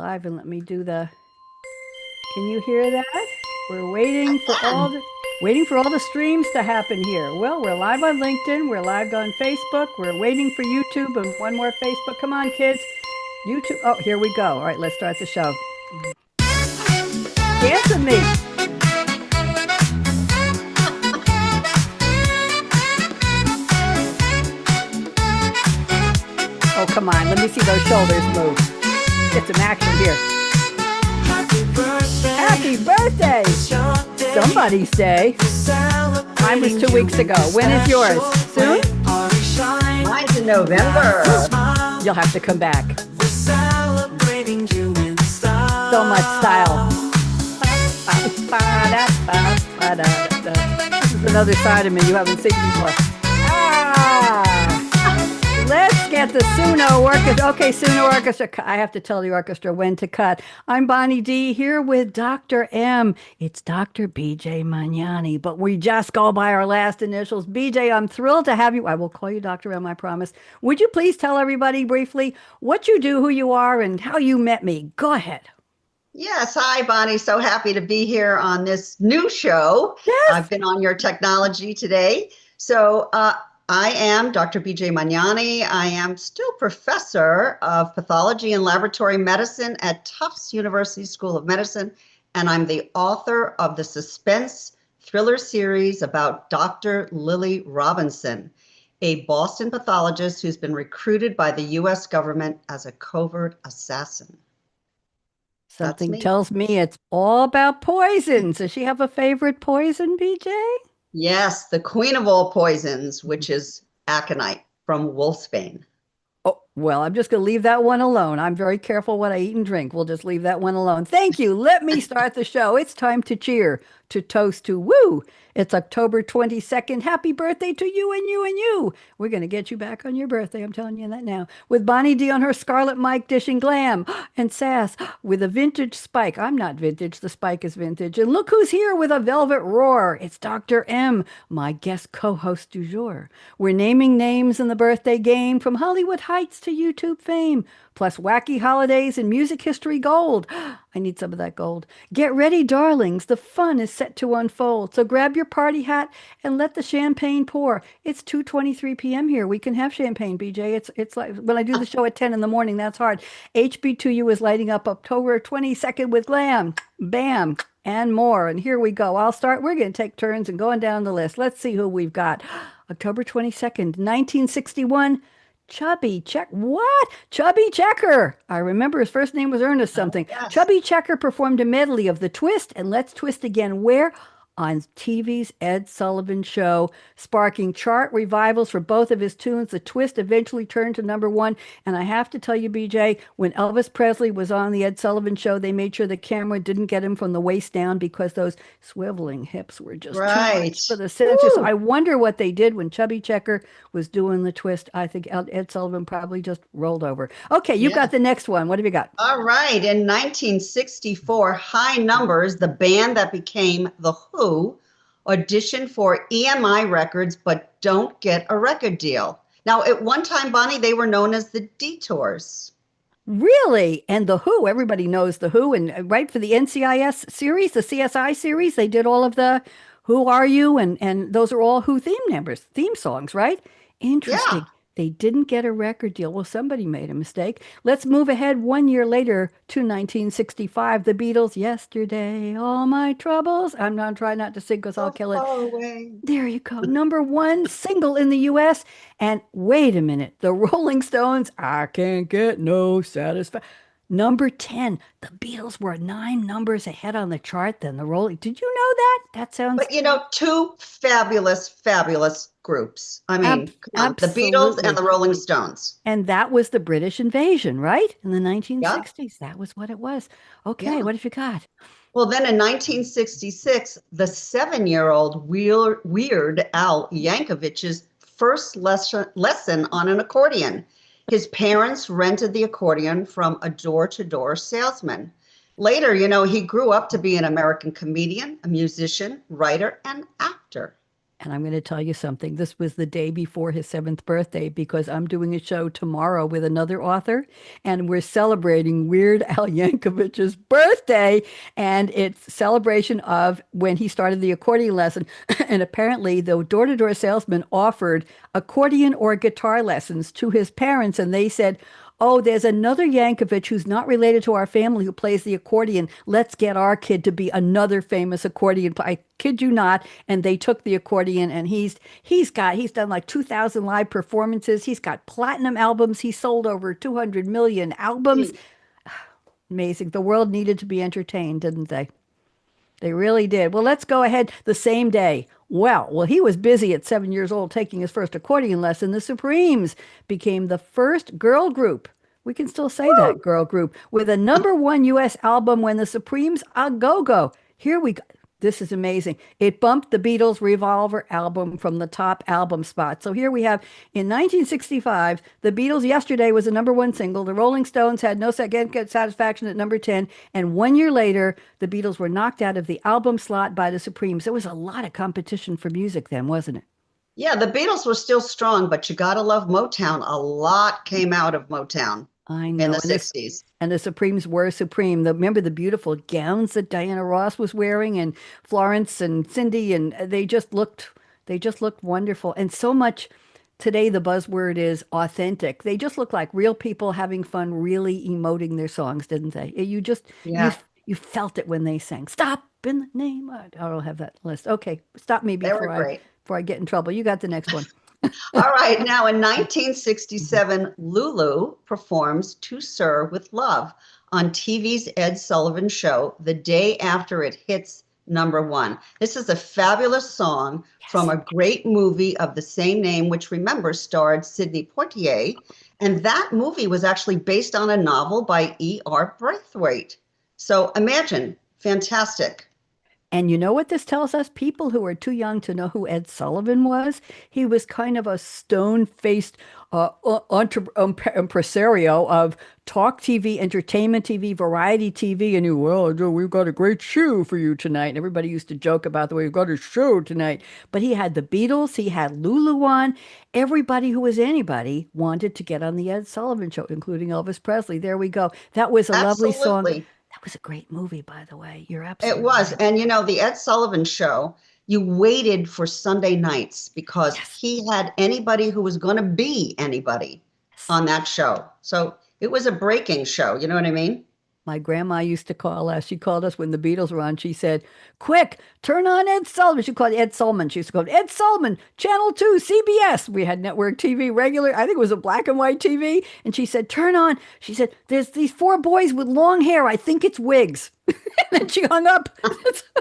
live and let me do the. Can you hear that? We're waiting for all the streams to happen here. Well, we're live on LinkedIn, we're live on Facebook, we're waiting for YouTube and one more Facebook. Come on, kids. YouTube. Oh, here we go. All right, let's start the show. Dance with me. Oh, come on. Let me see those shoulders move. Get some action here. Happy birthday! Somebody say. Mine was 2 weeks ago. When is yours? Soon? Mine's in November. You'll have to come back. So much style. This is another side of me you haven't seen before. Let's get the Suno Orchestra. Okay, Suno Orchestra. I have to tell the orchestra when to cut. I'm Bonnie D here with Dr. M. It's Dr. BJ Magnani, but we just go by our last initials. BJ, I'm thrilled to have you. I will call you Dr. M, I promise. Would you please tell everybody briefly what you do, who you are, and how you met me? Go ahead. Yes. Hi, Bonnie. So happy to be here on this new show. Yes. I've been on your technology today. So I am Dr. BJ Magnani. I am still professor of pathology and laboratory medicine at Tufts University School of Medicine. And I'm the author of the suspense thriller series about Dr. Lily Robinson, a Boston pathologist who's been recruited by the US government as a covert assassin. Something tells me it's all about poison. Does she have a favorite poison, BJ? Yes, the queen of all poisons, which is aconite from wolfsbane. Oh, well, I'm just going to leave that one alone. I'm very careful what I eat and drink. We'll just leave that one alone. Thank you. Let me start the show. It's time to cheer, to toast, to woo. It's October 22nd. Happy birthday to you and you and you. We're going to get you back on your birthday. I'm telling you that now. With Bonnie D on her scarlet mic dishing glam and sass with a vintage spike. I'm not vintage. The spike is vintage. And look who's here with a velvet roar. It's Dr. M, my guest co-host du jour. We're naming names in the birthday game from Hollywood Heights to YouTube fame, plus wacky holidays and music history gold. I need some of that gold. Get ready, darlings. The fun is set to unfold. So grab your party hat and let the champagne pour. It's 2:23 p.m. here. We can have champagne, BJ. It's like when I do the show at 10 in the morning, that's hard. HB2U is lighting up October 22nd with glam, bam, and more. And here we go. I'll start. We're going to take turns and going down the list. Let's see who we've got. October 22nd, 1961. Chubby Checker. I remember his first name was Ernest something. Oh, yes. Chubby Checker performed a medley of The Twist and Let's Twist Again. Where? On TV's Ed Sullivan Show, sparking chart revivals for both of his tunes. The Twist eventually turned to #1. And I have to tell you, BJ, when Elvis Presley was on the Ed Sullivan Show, they made sure the camera didn't get him from the waist down because those swiveling hips were just too much for the censors. I wonder what they did when Chubby Checker was doing The Twist. I think Ed Sullivan probably just rolled over. Okay, you got the next one. What have you got? All right. In 1964, High Numbers, the band that became The Who, auditioned for EMI Records, but don't get a record deal. Now, at one time, Bonnie, they were known as the Detours. Really? And The Who, everybody knows The Who. And right for the NCIS series, the CSI series, they did all of the Who Are You? And those are all Who theme songs, right? Interesting. Yeah. They didn't get a record deal. Well, somebody made a mistake. Let's move ahead 1 year later to 1965. The Beatles, Yesterday, All My Troubles. I'm not trying not to sing because I'll kill it. Away. There you go. #1 single in the US. And wait a minute. The Rolling Stones, I Can't Get No Satisfaction. #10. The Beatles were 9 numbers ahead on the chart than the Rolling. Did you know that? That sounds. But two fabulous groups. I mean, the Beatles and the Rolling Stones. And that was the British invasion, right? In the 1960s. That was what it was. Okay, what have you got? Well, then in 1966, the 7-year-old Weird Al Yankovic's first lesson on an accordion. His parents rented the accordion from a door-to-door salesman. Later, he grew up to be an American comedian, a musician, writer, and actor. And I'm going to tell you something. This was the day before his seventh birthday because I'm doing a show tomorrow with another author, and we're celebrating Weird Al Yankovic's birthday. And it's celebration of when he started the accordion lesson. And apparently, the door-to-door salesman offered accordion or guitar lessons to his parents, and they said, "Oh, there's another Yankovic who's not related to our family who plays the accordion. Let's get our kid to be another famous accordion player." I kid you not. And they took the accordion, and he's done like 2,000 live performances. He's got platinum albums. He sold over 200 million albums. Amazing. The world needed to be entertained, didn't they? They really did. Well, let's go ahead the same day. Well, he was busy at 7 years old taking his first accordion lesson. The Supremes became the first girl group. We can still say that girl group with a #1 U.S. album when the Supremes a go go. Here we go. This is amazing. It bumped the Beatles' Revolver album from the top album spot. So here we have in 1965, the Beatles' Yesterday was a #1 single. The Rolling Stones had No Second Satisfaction at #10. And 1 year later, the Beatles were knocked out of the album slot by the Supremes. There was a lot of competition for music then, wasn't it? Yeah, the Beatles were still strong, but you gotta love Motown. A lot came out of Motown I in know. the 60s. And the Supremes were supreme. Remember the beautiful gowns that Diana Ross was wearing, and Florence and Cindy, and they just looked wonderful. And so much today, the buzzword is authentic. They just look like real people having fun, really emoting their songs, didn't they? You Yeah, you felt it when they sang. Stop in the name of, I don't have that list. Okay, stop me they were before I great. before I get in trouble. You got the next one. All right, now in 1967, Lulu performs To Sir with Love on TV's Ed Sullivan Show the day after it hits #1. This is a fabulous song from Yes. a great movie of the same name, which remember starred Sidney Poitier. And that movie was actually based on a novel by E.R. Braithwaite. So imagine, fantastic. And you know what this tells us? People who are too young to know who Ed Sullivan was. He was kind of a stone-faced impresario of talk TV, entertainment TV, variety TV. And well, Joe, we've got a great show for you tonight. And everybody used to joke about the way we've got a show tonight. But he had the Beatles, he had Lulu on. Everybody who was anybody wanted to get on the Ed Sullivan Show, including Elvis Presley. There we go. That was a lovely song. Absolutely. That was a great movie, by the way. You're It absolutely was. right. And the Ed Sullivan Show, you waited for Sunday nights because Yes. he had anybody who was going to be anybody Yes. on that show. So it was a breaking show. You know what I mean? My grandma used to call us. She called us when the Beatles were on. She said, "Quick, turn on Ed Sullivan." She called Ed Sullivan. She used to call him Ed Sullivan, Channel 2, CBS. We had network TV, regular. I think it was a black and white TV. And she said, "Turn on." She said, "There's these four boys with long hair. I think it's wigs." And then she hung up.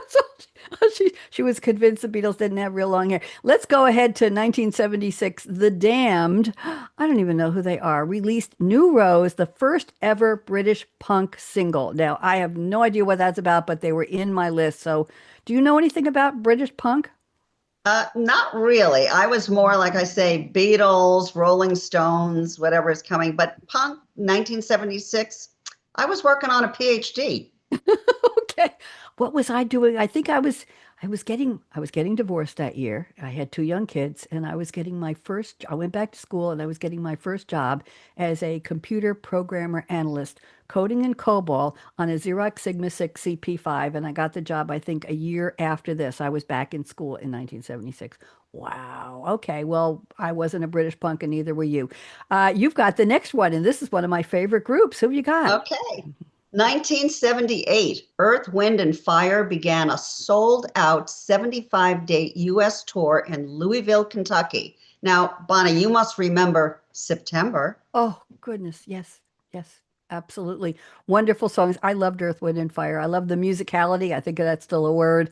So she was convinced the Beatles didn't have real long hair. Let's go ahead to 1976. The Damned, I don't even know who they are, released New Rose, the first ever British punk single. Now, I have no idea what that's about, but they were in my list. So, do you know anything about British punk? Not really. I was more, like I say, Beatles, Rolling Stones, whatever is coming. But punk, 1976, I was working on a PhD. Okay. What was I doing? I think I was getting divorced that year. I had two young kids, and I went back to school, and I was getting my first job as a computer programmer analyst, coding in COBOL on a Xerox Sigma 6 CP5. And I got the job, I think, a year after this. I was back in school in 1976. Wow. Okay. Well, I wasn't a British punk, and neither were you. You've got the next one, and this is one of my favorite groups. Who have you got? Okay. 1978, Earth, Wind, and Fire began a sold out 75-day US tour in Louisville, Kentucky. Now, Bonnie, you must remember September. Oh, goodness. Yes. Yes. Absolutely. Wonderful songs. I loved Earth, Wind, and Fire. I love the musicality. I think that's still a word.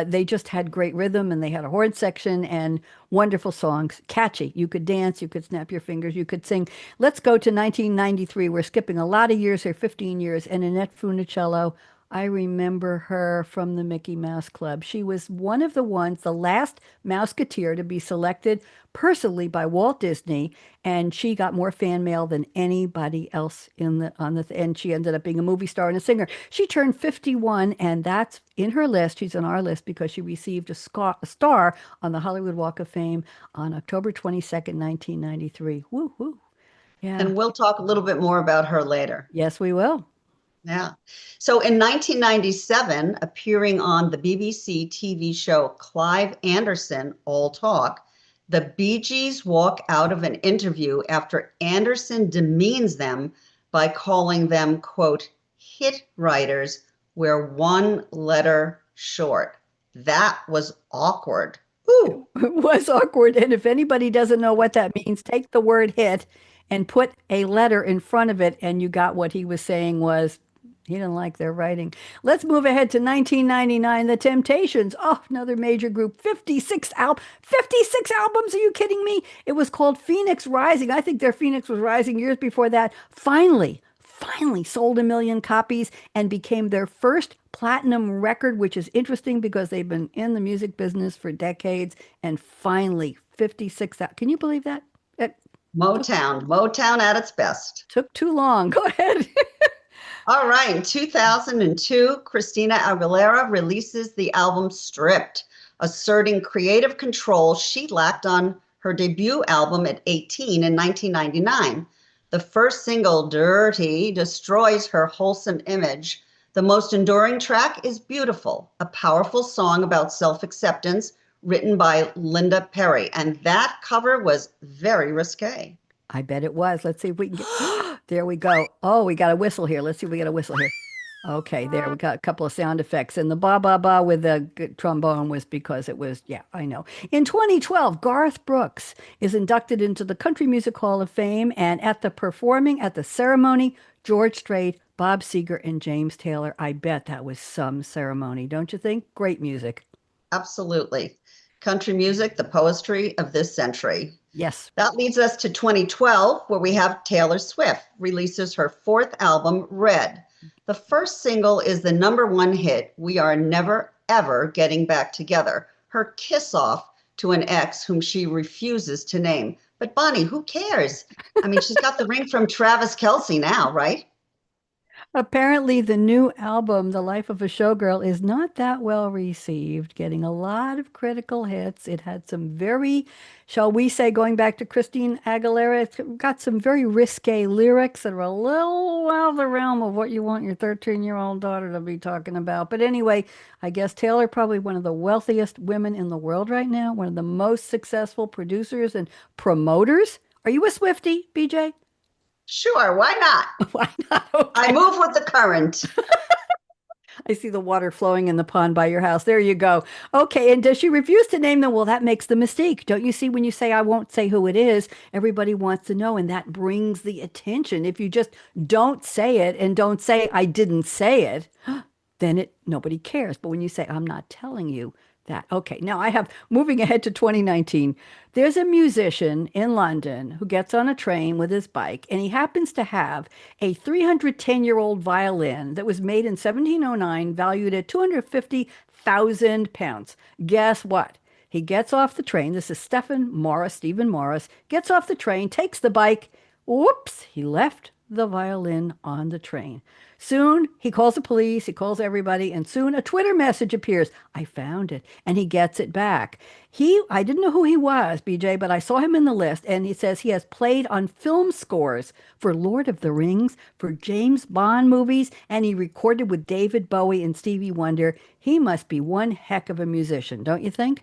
They just had great rhythm, and they had a horn section and wonderful songs. Catchy. You could dance, you could snap your fingers, you could sing. Let's go to 1993. We're skipping a lot of years here, 15 years. And Annette Funicello, I remember her from the Mickey Mouse Club. She was one of the ones, the last Mouseketeer to be selected personally by Walt Disney, and she got more fan mail than anybody else in the and she ended up being a movie star and a singer. She turned 51, and that's in her list. She's on our list because she received a star on the Hollywood Walk of Fame on October 22nd, 1993. Woo woo. Yeah. And we'll talk a little bit more about her later. Yes, we will. Yeah. So in 1997, appearing on the BBC TV show Clive Anderson, All Talk, the Bee Gees walk out of an interview after Anderson demeans them by calling them, quote, hit writers, we're one letter short. That was awkward. Ooh. It was awkward. And if anybody doesn't know what that means, take the word hit and put a letter in front of it, and you got what he was saying was he didn't like their writing. Let's move ahead to 1999, The Temptations. Oh, another major group. 56 albums. Are you kidding me? It was called Phoenix Rising. I think their Phoenix was Rising years before that. Finally sold 1 million copies and became their first platinum record, which is interesting because they've been in the music business for decades. And finally, 56. Can you believe that? It Motown at its best. took too long. Go ahead. All right, in 2002, Christina Aguilera releases the album Stripped, asserting creative control she lacked on her debut album at 18 in 1999. The first single, Dirty, destroys her wholesome image. The most enduring track is Beautiful, a powerful song about self-acceptance written by Linda Perry, and that cover was very risque. I bet it was. Let's see if we can get. There we go. Oh, we got a whistle here. Let's see if we get a whistle here. Okay, there we got a couple of sound effects. And the ba ba ba with the trombone was because it was, yeah, I know. In 2012, Garth Brooks is inducted into the Country Music Hall of Fame. And at the ceremony, George Strait, Bob Seger, and James Taylor. I bet that was some ceremony, don't you think? Great music. Absolutely. Country music, the poetry of this century. Yes. That leads us to 2012, where we have Taylor Swift releases her fourth album, Red. The first single is the #1 hit, We Are Never Ever Getting Back Together, her kiss off to an ex whom she refuses to name. But Bonnie, who cares? I mean, she's got the ring from Travis Kelce now, right? Apparently, the new album, The Life of a Showgirl, is not that well received, getting a lot of critical hits. It had some very, shall we say, going back to Christine Aguilera, it's got some very risque lyrics that are a little out of the realm of what you want your 13-year-old daughter to be talking about. But anyway, I guess Taylor, probably one of the wealthiest women in the world right now, one of the most successful producers and promoters. Are you a Swiftie, BJ? Sure, why not? Why not? Okay. I move with the current. I see the water flowing in the pond by your house. There you go. Okay, and does she refuse to name them? Well, that makes the mystique. Don't you see when you say, I won't say who it is, everybody wants to know, and that brings the attention. If you just don't say it and don't say, I didn't say it, then nobody cares. But when you say, I'm not telling you, that. Okay, now I have, moving ahead to 2019, there's a musician in London who gets on a train with his bike, and he happens to have a 310-year-old violin that was made in 1709, valued at 250,000 pounds. Guess what? He gets off the train. This is Stephen Morris, gets off the train, takes the bike. Whoops, he left the violin on the train. Soon he calls the police, he calls everybody, and soon a Twitter message appears. I found it, and he gets it back. I didn't know who he was, BJ, but I saw him in the list, and he says he has played on film scores for Lord of the Rings, for James Bond movies, and he recorded with David Bowie and Stevie Wonder. He must be one heck of a musician, don't you think?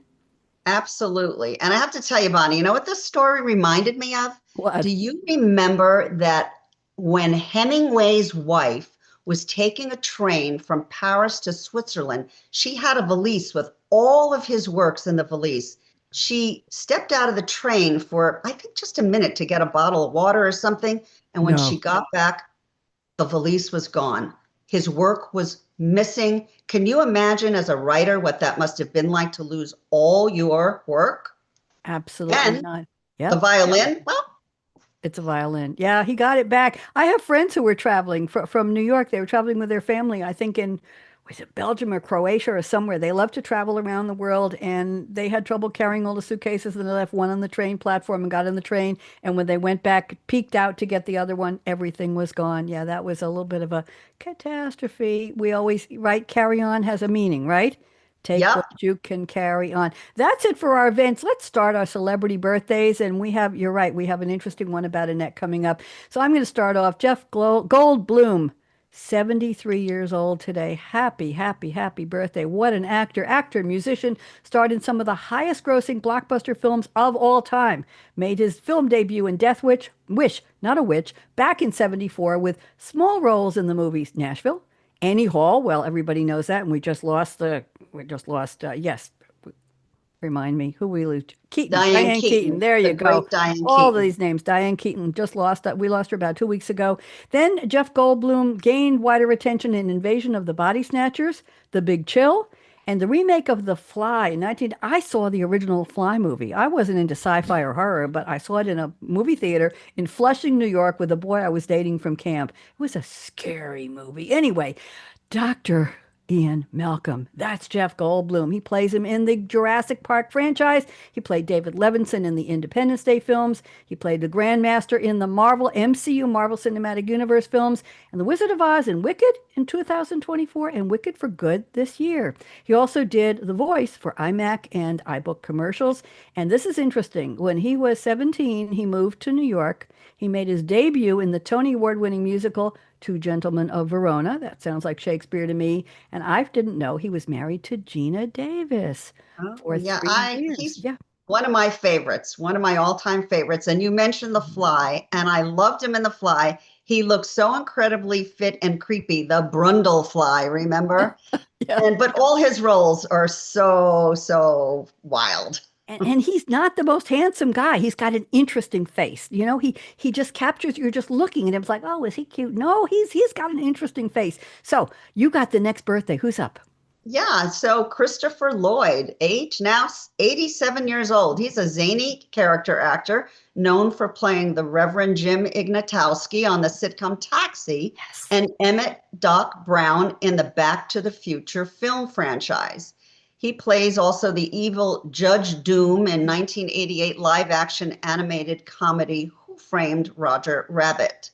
Absolutely. And I have to tell you, Bonnie, you know what this story reminded me of? What? Do you remember that when Hemingway's wife was taking a train from Paris to Switzerland, she had a valise with all of his works in the valise. She stepped out of the train for, I think, just a minute to get a bottle of water or something. And when she got back, the valise was gone. His work was missing. Can you imagine as a writer what that must have been like to lose all your work? Absolutely And not. the Yep. violin, well, It's a violin. Yeah, he got it back. I have friends who were traveling from New York. They were traveling with their family, I think in, was it Belgium or Croatia or somewhere? They love to travel around the world and they had trouble carrying all the suitcases and they left one on the train platform and got on the train. And when they went back, peeked out to get the other one, everything was gone. Yeah, that was a little bit of a catastrophe. We always, right? Carry on has a meaning, right? Take what Yep. you can carry on. That's it for our events. Let's start our celebrity birthdays. And we have, you're right, we have an interesting one about Annette coming up. So I'm going to start off. Goldblum, 73 years old today. Happy, happy, happy birthday. What an actor, musician, starred in some of the highest grossing blockbuster films of all time. Made his film debut in Wish, not a witch, back in 74 with small roles in the movies Nashville, Annie Hall, well, everybody knows that, and yes, remind me, who we lose? Keaton, Diane Diane Keaton. Keaton, There the you go. great Diane All of Keaton. these names. Diane Keaton just lost, we lost her about 2 weeks ago. Then Jeff Goldblum gained wider attention in Invasion of the Body Snatchers, The Big Chill, and the remake of The Fly in 19. I saw the original Fly movie. I wasn't into sci-fi or horror, but I saw it in a movie theater in Flushing, New York, with a boy I was dating from camp. It was a scary movie. Anyway, Dr. Ian Malcolm. That's Jeff Goldblum. He plays him in the Jurassic Park franchise. He played David Levinson in the Independence Day films. He played the Grandmaster in the Marvel MCU, Marvel Cinematic Universe films, and The Wizard of Oz and Wicked in 2024, and Wicked for Good this year. He also did the voice for iMac and iBook commercials. And this is interesting. When he was 17, he moved to New York. He made his debut in the Tony Award-winning musical Two Gentlemen of Verona. That sounds like Shakespeare to me. And I didn't know he was married to Gina Davis Oh for yeah, three I years. he's Yeah. one of my favorites, one of my all-time favorites. And you mentioned The Fly, and I loved him in The Fly. He looked so incredibly fit and creepy, the Brundle fly, remember? Yeah. And but all his roles are so wild. And he's not the most handsome guy. He's got an interesting face. He just captures, you're just looking at him. It's like, oh, is he cute? No, he's got an interesting face. So you got the next birthday. Who's up? Yeah, so Christopher Lloyd, age now 87 years old. He's a zany character actor known for playing the Reverend Jim Ignatowski on the sitcom Taxi Yes. and Emmett Doc Brown in the Back to the Future film franchise. He plays also the evil Judge Doom in 1988 live action animated comedy Who Framed Roger Rabbit.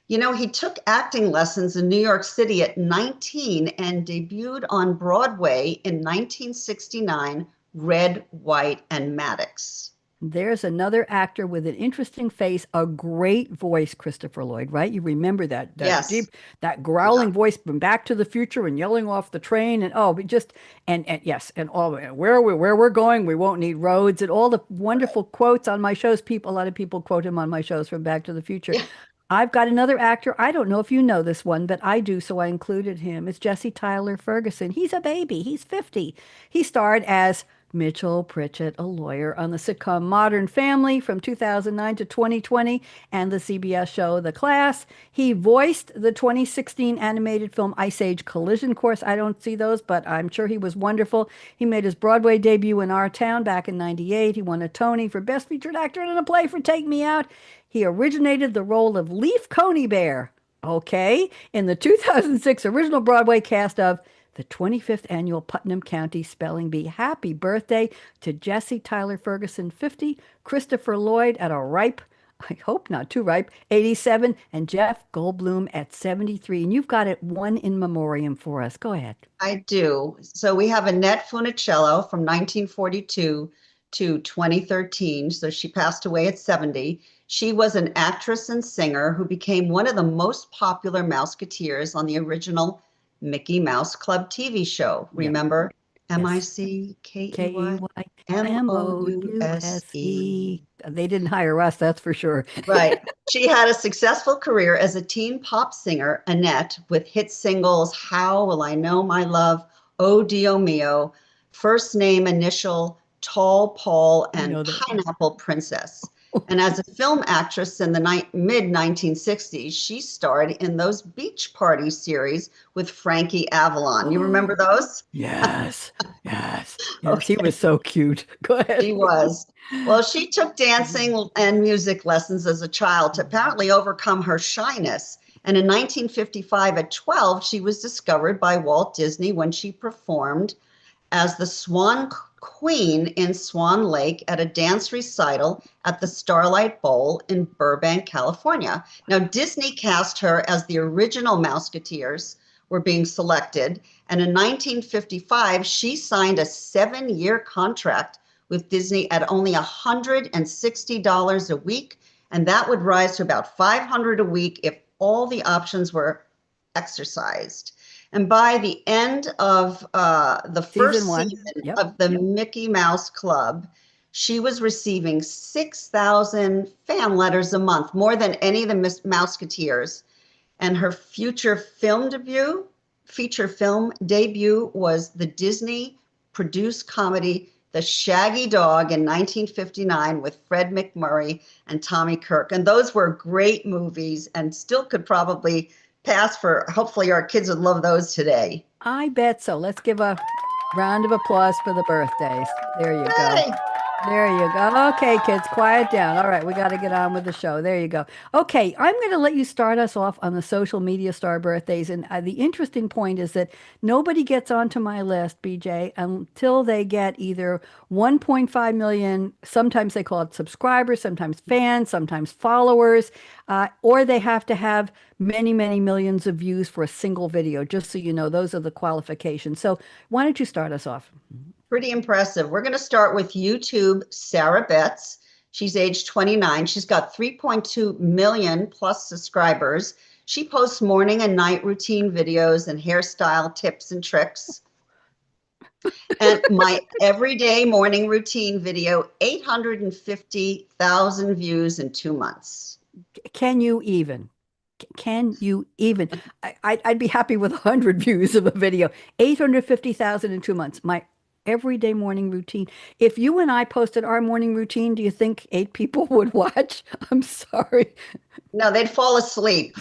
You know, he took acting lessons in New York City at 19 and debuted on Broadway in 1969, Red, White, and Maddox. There's another actor with an interesting face, a great voice, Christopher Lloyd, right? You remember that Yes. deep, that Yeah. growling voice from Back to the Future and yelling off the train and oh, we just and yes, and all where we're going, we won't need roads and all the wonderful quotes on my shows. A lot of people quote him on my shows from Back to the Future. Yeah. I've got another actor. I don't know if you know this one, but I do, so I included him. It's Jesse Tyler Ferguson. He's a baby. He's 50. He starred as Mitchell Pritchett, a lawyer, on the sitcom Modern Family from 2009 to 2020 and the CBS show The Class. He voiced the 2016 animated film Ice Age Collision Course. I don't see those, but I'm sure he was wonderful. He made his Broadway debut in Our Town back in 98. He won a Tony for Best Featured Actor in a Play for Take Me Out. He originated the role of Leaf Coney Bear, okay, in the 2006 original Broadway cast of the 25th annual Putnam County Spelling Bee. Happy birthday to Jesse Tyler Ferguson, 50, Christopher Lloyd at a ripe, I hope not too ripe, 87, and Jeff Goldblum at 73. And you've got it one in memoriam for us. Go ahead. I do. So we have Annette Funicello from 1942 to 2013. So she passed away at 70. She was an actress and singer who became one of the most popular Mouseketeers on the original Mickey Mouse Club TV show. Yeah. Remember? Yes. Mickeymouse. K-E-Y-M-O-U-S-E. They didn't hire us, that's for sure. Right. She had a successful career as a teen pop singer, Annette, with hit singles How Will I Know My Love, Oh Dio Mio, First Name Initial, Tall Paul, I know and that. Pineapple Princess. And as a film actress in the mid 1960s, she starred in those beach party series with Frankie Avalon. You remember Oh, those? yes, yes, yes. He was Okay, so cute. Go ahead. she was. Well, she took dancing and music lessons as a child to apparently overcome her shyness. And in 1955, at 12, she was discovered by Walt Disney when she performed as the Swan Queen in Swan Lake at a dance recital at the Starlight Bowl in Burbank, California. Now, Disney cast her as the original Mouseketeers were being selected. And in 1955, she signed a 7-year contract with Disney at only $160 a week. And that would rise to about $500 a week if all the options were exercised. And by the end of the Season first one. season Yep. of the Mickey Mouse Club, she was receiving 6,000 fan letters a month, more than any of the Mouseketeers. And her feature film debut was the Disney produced comedy The Shaggy Dog in 1959 with Fred MacMurray and Tommy Kirk. And those were great movies and still could probably pass for, hopefully our kids would love those today. I bet so. Let's give a round of applause for the birthdays. There you go. Yay! There you go. Okay, kids, quiet down. All right, we got to get on with the show. There you go. Okay, I'm going to let you start us off on the social media star birthdays. And the interesting point is that nobody gets onto my list, BJ, until they get either 1.5 million, sometimes they call it subscribers, sometimes fans, sometimes followers, or they have to have many, many millions of views for a single video. Just so you know, those are the qualifications. So why don't you start us off? Pretty impressive. We're going to start with YouTube Sarah Betts. She's age 29. She's got 3.2 million plus subscribers. She posts morning and night routine videos and hairstyle tips and tricks. And my everyday morning routine video, 850,000 views in 2 months. Can you even? Can you even? I'd be happy with 100 views of a video. 850,000 in 2 months. My everyday morning routine. If you and I posted our morning routine, do you think 8 people would watch? I'm sorry. No, they'd fall asleep.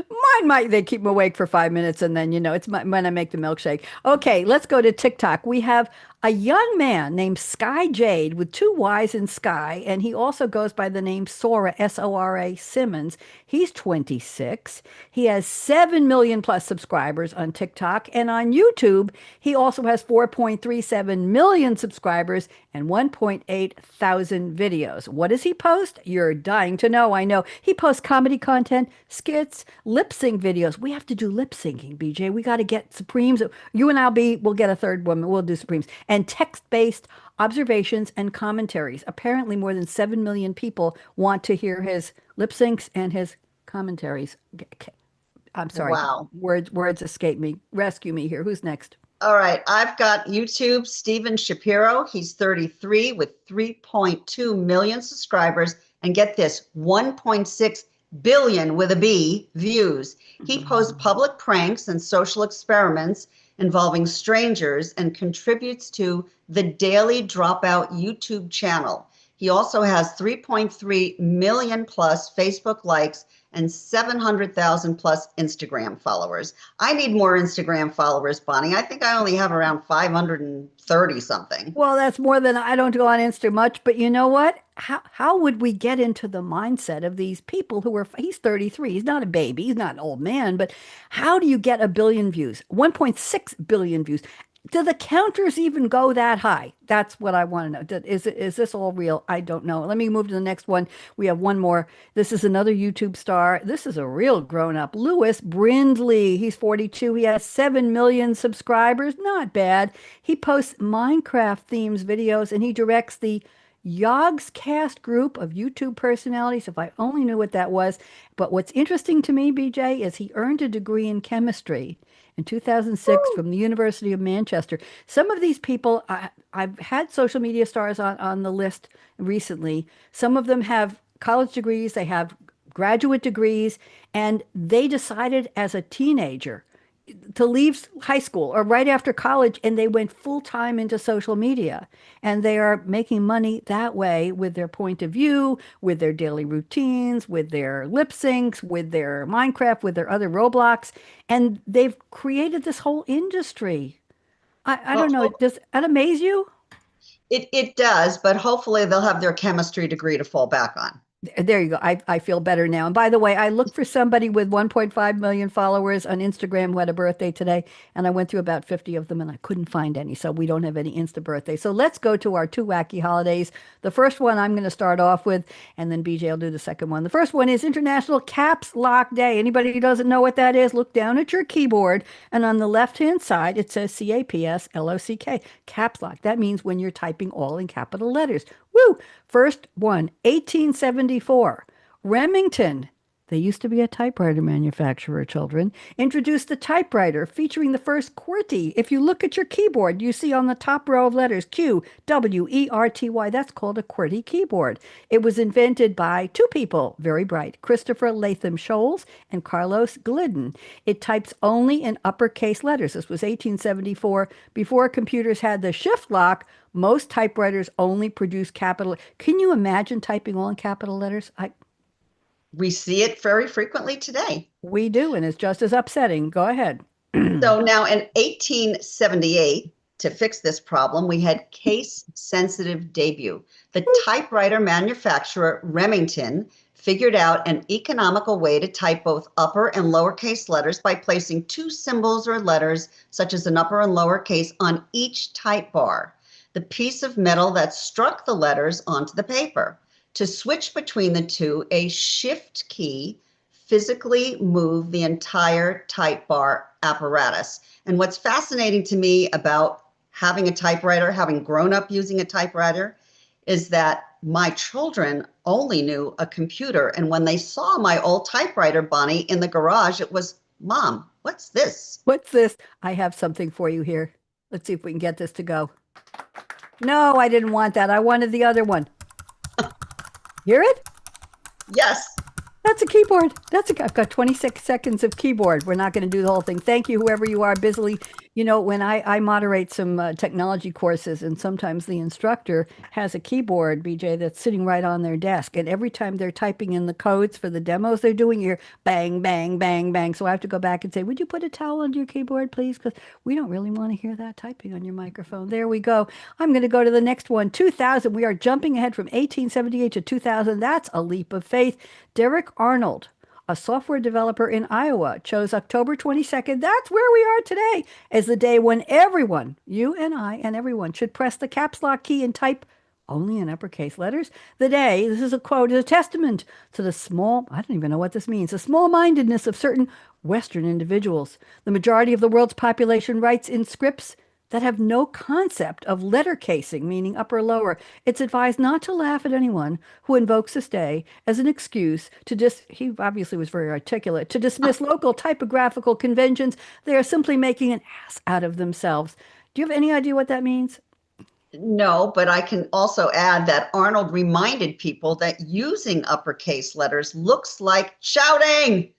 Mine might, they keep me awake for 5 minutes and then, it's when I make the milkshake. Okay, let's go to TikTok. We have a young man named Sky Jade with two Y's in Sky, and he also goes by the name Sora, Sora Simmons. He's 26. He has 7 million plus subscribers on TikTok, and on YouTube, he also has 4.37 million subscribers and 1.8 thousand videos. What does he post? You're dying to know, I know. He posts comedy content, skits, lip sync videos. We have to do lip syncing, BJ. We got to get Supremes. You and we'll get a third woman. We'll do Supremes. And text-based observations and commentaries. Apparently, more than 7 million people want to hear his lip syncs and his commentaries. I'm sorry. Wow. Words escape me. Rescue me here. Who's next? All right, I've got YouTube Steven Shapiro. He's 33 with 3.2 million subscribers. And get this, 1.6 billion with a B views. He posts public pranks and social experiments involving strangers and contributes to the Daily Dropout YouTube channel. He also has 3.3 million plus Facebook likes and 700,000 plus Instagram followers. I need more Instagram followers, Bonnie. I think I only have around 530 something. Well, that's more than I don't go on Insta much, but you know what? How would we get into the mindset of these people who are, he's 33, he's not a baby, he's not an old man, but how do you get a billion views? 1.6 billion views. Do the counters even go that high? That's what I want to know. Is this all real? I don't know. Let me move to the next one. We have one more. This is another YouTube star. This is a real grown-up. Louis Brindley. He's 42. He has 7 million subscribers. Not bad. He posts Minecraft themes videos and he directs the Yogscast group of YouTube personalities. If I only knew what that was. But what's interesting to me, BJ, is he earned a degree in chemistry in 2006 from the University of Manchester. Some of these people, I've had social media stars on the list recently. Some of them have college degrees, they have graduate degrees, and they decided as a teenager to leave high school or right after college, and they went full time into social media, and they are making money that way with their point of view, with their daily routines, with their lip syncs, with their Minecraft, with their other Roblox, and they've created this whole industry. I don't know. Well, Does that amaze you? it does, but hopefully they'll have their chemistry degree to fall back on. There you go. I feel better now. And by the way, I looked for somebody with 1.5 million followers on Instagram who had a birthday today, and I went through about 50 of them and I couldn't find any. So we don't have any Insta birthday. So let's go to our two wacky holidays. The first one I'm going to start off with, and then BJ will do the second one. The first one is International Caps Lock Day. Anybody who doesn't know what that is, look down at your keyboard, and on the left-hand side, it says CAPSLOCK, caps lock. That means when you're typing all in capital letters. Woo! First one, 1874. Remington, they used to be a typewriter manufacturer, children, introduced the typewriter featuring the first QWERTY. If you look at your keyboard, you see on the top row of letters QWERTY. That's called a QWERTY keyboard. It was invented by two people, very bright, Christopher Latham Scholes and Carlos Glidden. It types only in uppercase letters. This was 1874. Before computers had the shift lock, most typewriters only produce capital. Can you imagine typing all in capital letters? We see it very frequently today. We do, and it's just as upsetting. Go ahead. So now in 1878, to fix this problem, we had case-sensitive debut. The typewriter manufacturer Remington figured out an economical way to type both upper and lowercase letters by placing two symbols or letters, such as an upper and lowercase, on each type bar, the piece of metal that struck the letters onto the paper. To switch between the two, a shift key physically moved the entire type bar apparatus. And what's fascinating to me about having a typewriter, having grown up using a typewriter, is that my children only knew a computer. And when they saw my old typewriter, Bonnie, in the garage, it was, Mom, what's this? What's this? I have something for you here. Let's see if we can get this to go. No, I didn't want that. I wanted the other one. Hear it? Yes. That's a keyboard. I've got 26 seconds of keyboard. We're not going to do the whole thing. Thank you, whoever you are, busily. You know, when I moderate some technology courses, and sometimes the instructor has a keyboard, BJ, that's sitting right on their desk. And every time they're typing in the codes for the demos they're doing, you're bang, bang, bang, bang. So I have to go back and say, would you put a towel under your keyboard, please? Because we don't really want to hear that typing on your microphone. There we go. I'm going to go to the next one. 2000. We are jumping ahead from 1878 to 2000. That's a leap of faith. Derek Arnold, a software developer in Iowa, chose October 22nd, that's where we are today, as the day when everyone, you and I and everyone, should press the caps lock key and type only in uppercase letters. The day, this is a quote, is a testament to the small, I don't even know what this means, the small-mindedness of certain Western individuals. The majority of the world's population writes in scripts that have no concept of letter casing, meaning upper or lower. It's advised not to laugh at anyone who invokes this day as an excuse to he obviously was very articulate, to dismiss local typographical conventions. They are simply making an ass out of themselves. Do you have any idea what that means? No, but I can also add that Arnold reminded people that using uppercase letters looks like shouting.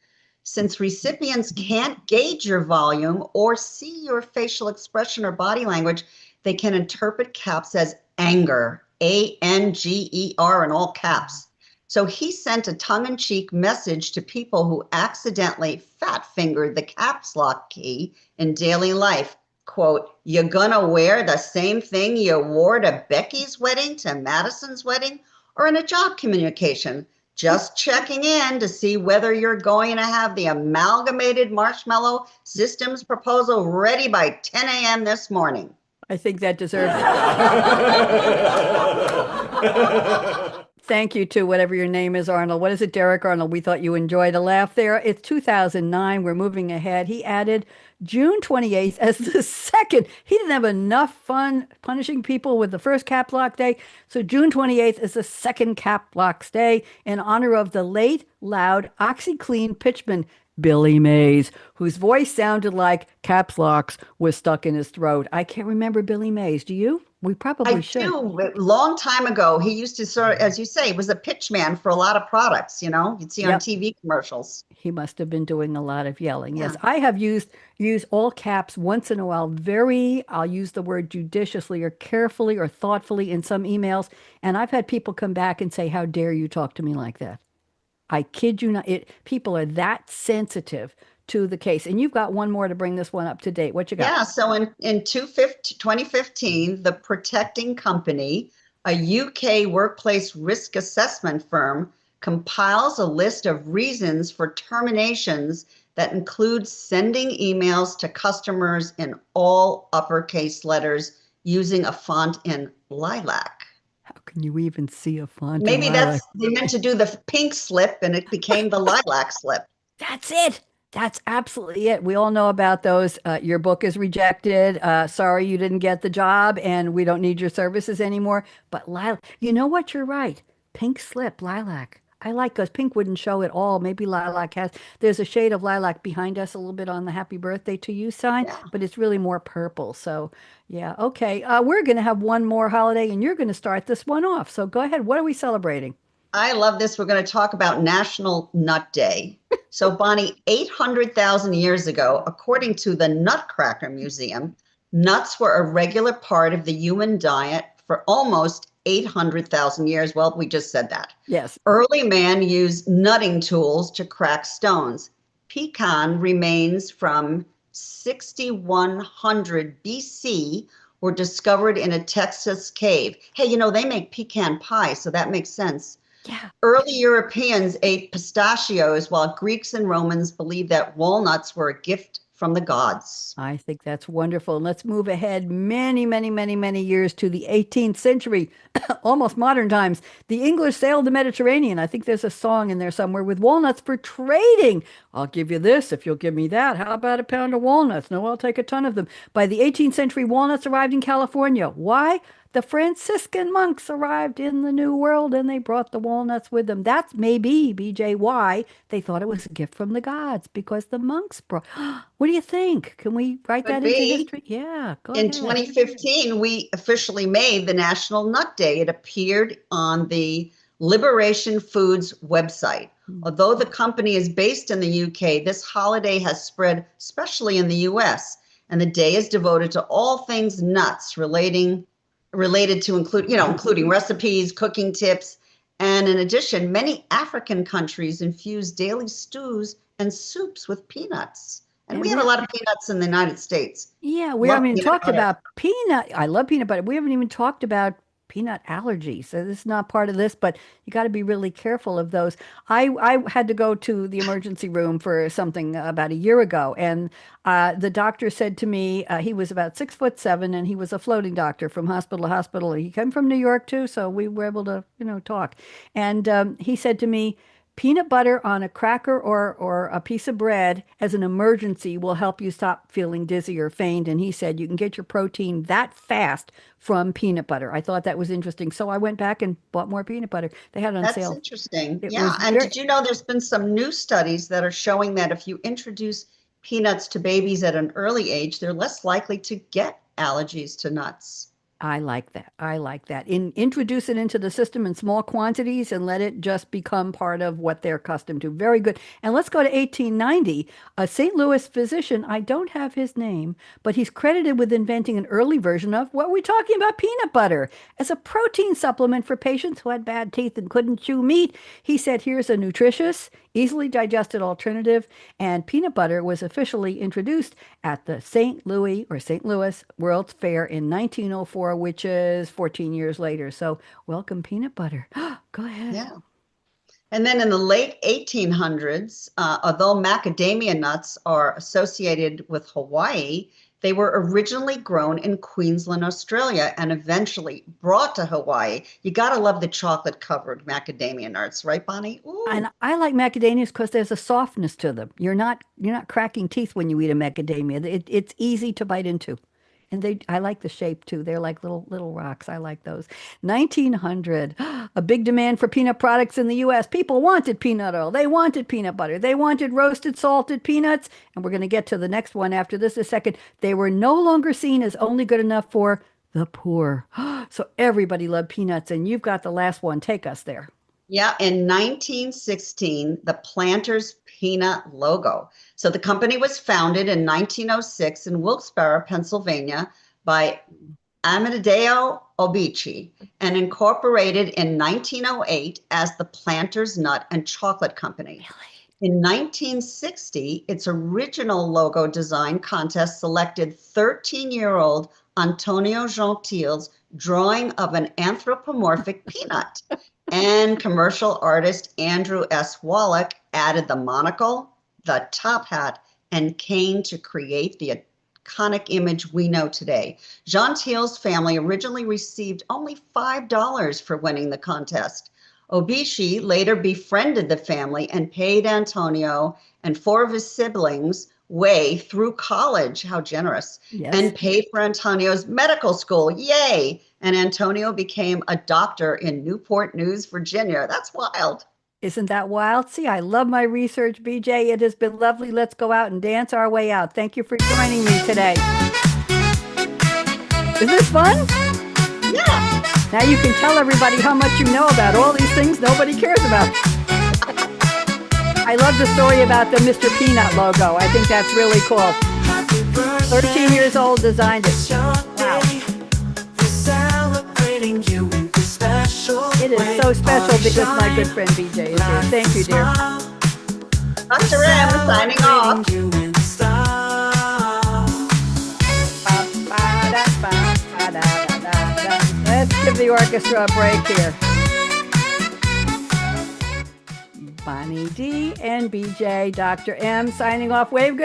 Since recipients can't gauge your volume or see your facial expression or body language, they can interpret caps as anger, ANGER in all caps. So he sent a tongue-in-cheek message to people who accidentally fat-fingered the caps lock key in daily life. Quote, "You gonna wear the same thing you wore to Becky's wedding, to Madison's wedding, or in a job communication? Just checking in to see whether you're going to have the amalgamated marshmallow systems proposal ready by 10 a.m. this morning." I think that deserves it. Thank you to whatever your name is, Arnold. What is it, Derek Arnold? We thought you enjoyed a laugh there. It's 2009. We're moving ahead. He added June 28th as the second. He didn't have enough fun punishing people with the first Cap Lock Day. So June 28th is the second Cap Lock Day in honor of the late, loud, OxyClean pitchman Billy Mays, whose voice sounded like caps locks was stuck in his throat. I can't remember Billy Mays. Do you? We probably I should. do. A long time ago, he used to sort of, as you say, was a pitch man for a lot of products, you'd see on Yep. TV commercials. He must have been doing a lot of yelling. Yes, Yeah. I have used all caps once in a while. I'll use the word judiciously or carefully or thoughtfully in some emails, and I've had people come back and say, "How dare you talk to me like that?" I kid you not. People are that sensitive to the case. And you've got one more to bring this one up to date. What you got? Yeah, so in 2015, the Protecting Company, a UK workplace risk assessment firm, compiles a list of reasons for terminations that includes sending emails to customers in all uppercase letters using a font in lilac. How can you even see a font in Maybe lilac? they meant to do the pink slip and it became the lilac slip. That's it. That's absolutely it. We all know about those. Your book is rejected. Sorry you didn't get the job, and we don't need your services anymore. But lilac, you know what? You're right. Pink slip, lilac. I like because pink wouldn't show at all. Maybe lilac has. There's a shade of lilac behind us a little bit on the happy birthday to you sign, Yeah. but it's really more purple. So, yeah, okay. We're going to have one more holiday, and you're going to start this one off. So go ahead. What are we celebrating? I love this. We're going to talk about National Nut Day. So, Bonnie, 800,000 years ago, according to the Nutcracker Museum, nuts were a regular part of the human diet for almost 800,000 years. Well, we just said that. Yes. Early man used nutting tools to crack stones. Pecan remains from 6100 BC were discovered in a Texas cave. Hey, they make pecan pie, so that makes sense. Yeah. Early Europeans ate pistachios, while Greeks and Romans believed that walnuts were a gift from the gods. I think that's wonderful. And let's move ahead many, many, many, many years to the 18th century, almost modern times. The English sailed the Mediterranean. I think there's a song in there somewhere with walnuts for trading. I'll give you this if you'll give me that. How about a pound of walnuts? No, I'll take a ton of them. By the 18th century, walnuts arrived in California. Why? The Franciscan monks arrived in the New World and they brought the walnuts with them. That's maybe, BJ, why they thought it was a gift from the gods because the monks brought. What do you think? Can we write Could that into be. history? Yeah, go In ahead. 2015, we officially made the National Nut Day. It appeared on the Liberation Foods website. Hmm. Although the company is based in the UK, this holiday has spread, especially in the US, and the day is devoted to all things nuts related to including recipes, cooking tips, and in addition, many African countries infuse daily stews and soups with peanuts. And And we have a we're lot of peanuts in the United States. Yeah, we Love haven't even peanut talked butter. about peanut. I love peanut butter. We haven't even talked about peanut allergies. So this is not part of this, but you got to be really careful of those. I had to go to the emergency room for something about a year ago, and the doctor said to me, he was about 6'7", and he was a floating doctor from hospital to hospital. He came from New York too, so we were able to, talk. And he said to me, peanut butter on a cracker or a piece of bread as an emergency will help you stop feeling dizzy or faint. And he said you can get your protein that fast from peanut butter. I thought that was interesting. So I went back and bought more peanut butter. They had it on That's sale. interesting. It Yeah. was And very, did you know there's been some new studies that are showing that if you introduce peanuts to babies at an early age, they're less likely to get allergies to nuts? I like that. I like that. Introduce it into the system in small quantities and let it just become part of what they're accustomed to. Very good. And let's go to 1890. A St. Louis physician, I don't have his name, but he's credited with inventing an early version of what we're talking about, peanut butter, as a protein supplement for patients who had bad teeth and couldn't chew meat. He said, here's a nutritious, easily digested alternative, and peanut butter was officially introduced at the St. Louis World's Fair in 1904, which is 14 years later. So welcome peanut butter. Go ahead. Yeah. And then in the late 1800s, although macadamia nuts are associated with Hawaii, they were originally grown in Queensland, Australia, and eventually brought to Hawaii. You got to love the chocolate covered macadamia nuts, right, Bonnie? And Ooh. I like macadamias because there's a softness to them. You're not cracking teeth when you eat a macadamia. It's easy to bite into. And I like the shape too. They're like little rocks. I like those. 1900, a big demand for peanut products in the US. People wanted peanut oil. They wanted peanut butter. They wanted roasted salted peanuts. And we're going to get to the next one after this in a second. They were no longer seen as only good enough for the poor. So everybody loved peanuts. And you've got the last one. Take us there. Yeah, in 1916, the Planters Peanut logo. So the company was founded in 1906 in Wilkes-Barre, Pennsylvania by Amadeo Obici and incorporated in 1908 as the Planters Nut and Chocolate Company. Really? In 1960, its original logo design contest selected 13-year-old Antonio Gentile's drawing of an anthropomorphic peanut. And commercial artist Andrew S. Wallach added the monocle, the top hat, and cane to create the iconic image we know today. Gentile's family originally received only $5 for winning the contest. Obici later befriended the family and paid Antonio and 4 of his siblings way through college. How generous. Yes. And paid for Antonio's medical school. Yay. And Antonio became a doctor in Newport News, Virginia. That's wild. Isn't that wild? See, I love my research, BJ. It has been lovely. Let's go out and dance our way out. Thank you for joining me today. Is this fun? Yeah. Now you can tell everybody how much you know about all these things nobody cares about. I love the story about the Mr. Peanut logo. I think that's really cool. 13 years old, designed it. Wow. It is so special because my good friend BJ is here. Thank you, dear. Dr. M signing off. Let's give the orchestra a break here. Bonnie D and BJ, Dr. M signing off. Wave good.